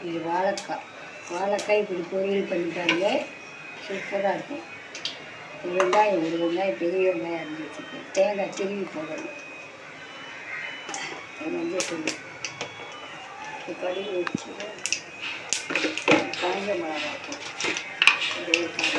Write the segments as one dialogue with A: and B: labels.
A: இது வாழைக்காய் இப்படி பொரியல் பண்ணிட்டாங்க. சூப்பராக இருக்கும். ஒரு வெங்காயம் பெரிய வெங்காயம் அரிஞ்சு வச்சுருக்கேன். தேங்காய் திருவி போடணும். மஞ்சள் தூள், கடுகு வச்சு காஞ்ச மிளகாய் வெங்காயத்தை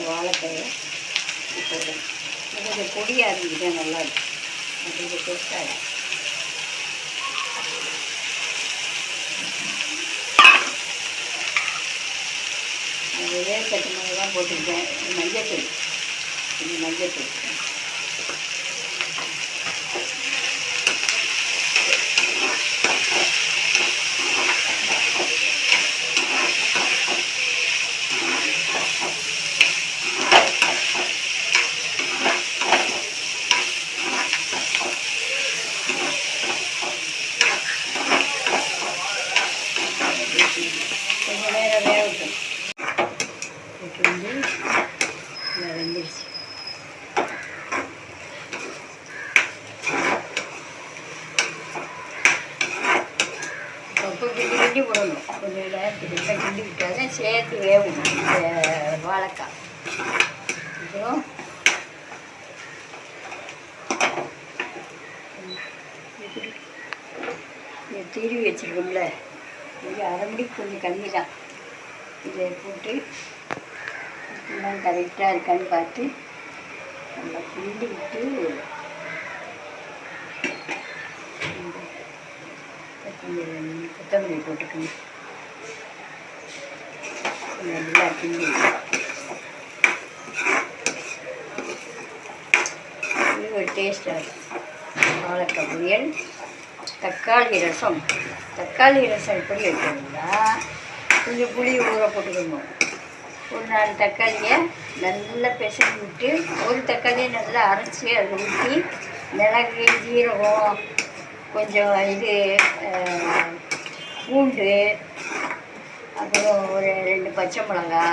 A: வாழைக்காயை போடுறேன். கொஞ்சம் பொடியாக இருந்துக்கிட்டே நல்லாயிருக்கும். கொஞ்சம் டேஸ்ட்டாக அது வேர்க்கட்டு மாதிரி தான் போட்டுக்கிட்டேன். மஞ்சத்தூள், கொஞ்சம் மஞ்சத்தூள், கொஞ்சம் நேரம் வேகட்டும். இப்போ வந்து வெந்துருச்சு. இப்போ கிண்டி போடணும். கொஞ்சம் நேரத்துக்கு கிண்டி விட்டால் சேர்த்து வேகும் வாழைக்காய். அப்புறம் திருவி வச்சுருக்கோம்ல, கொஞ்சம் அரை மணிக்கு கொஞ்சம் கம்மி தான். இதை போட்டு எல்லாம் கரெக்டாக இருக்கான்னு பார்த்து நல்லா கிண்டி விட்டு கொத்தமல்லி போட்டுக்கணும். நல்லா கிண்டி இது ஒரு டேஸ்ட்டாக இருக்கும். வாழைக்காய் பொரியல், தக்காளி ரசம். தக்காளி ரசம் எப்படி வைக்கணும்னா, கொஞ்சம் புளி ஊற போட்டுக்கணும். ஒரு 4 தக்காளியை நல்லா பிசைஞ்சு விட்டு, ஒரு தக்காளியை நல்லா அரைச்சி அதில் ஊற்றி மிளகு, ஜீரகம், கொஞ்சம் பூண்டு, அப்புறம் ஒரு 2 பச்சை மிளகா,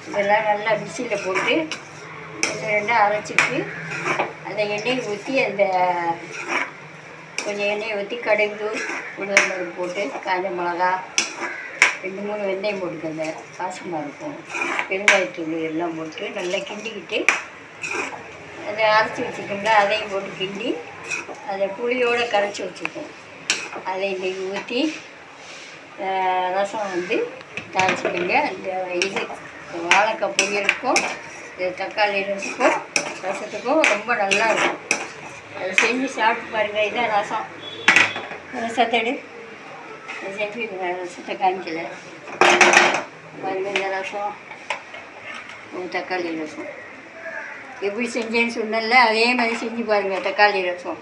A: இதெல்லாம் நல்லா மிக்சியில் போட்டு கொஞ்சம் 2 அரைச்சிட்டு அந்த எண்ணெயை ஊற்றி கொஞ்சம் எண்ணெயை ஊற்றி கடுகு, உளுந்தம்பருப்பு போட்டு காஞ்ச மிளகா, 2-3 வெந்தயம் போட்டுக்கோங்க, வாசமாக இருக்கும். பெருங்காயத்தூள் எல்லாம் போட்டு நல்லா கிண்டிக்கிட்டு அதை அரைச்சி வச்சுக்கோங்களா, அதையும் போட்டு கிண்டி அதை புளியோடு கரைச்சி வச்சுக்கோம். அதை இன்றைக்கி ஊற்றி ரசம் வந்து தாளிச்சிக்கோங்க. அந்த வாழைக்காய் பொரியலுக்கும் தக்காளி ரசத்துக்கும் ரொம்ப நல்லா இருக்கும். அதை செஞ்சு சாப்பிட்டு பாருங்கள். இதான் ரசத்தோடு செஞ்சு ரசத்தை காமிக்கல பாருங்கள். இந்த ரசம் தக்காளி ரசம் எப்படி செஞ்சேன்னு சொன்னல, அதே மாதிரி செஞ்சு பாருங்கள். தக்காளி ரசம்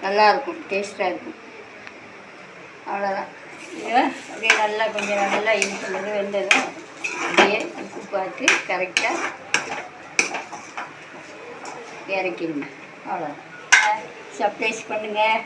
A: நல்லாயிருக்கும், டேஸ்ட்டாக இருக்கும். அவ்வளோதான். இதை அப்படியே நல்லா கொஞ்சம் நல்லா இனிப்பு வெந்ததும் அப்படியே உப்பு பார்த்து கரெக்டாக இறக்கிடுங்க. அவ்வளோதான். சர்ப்ரைஸ் பண்ணுங்கள்.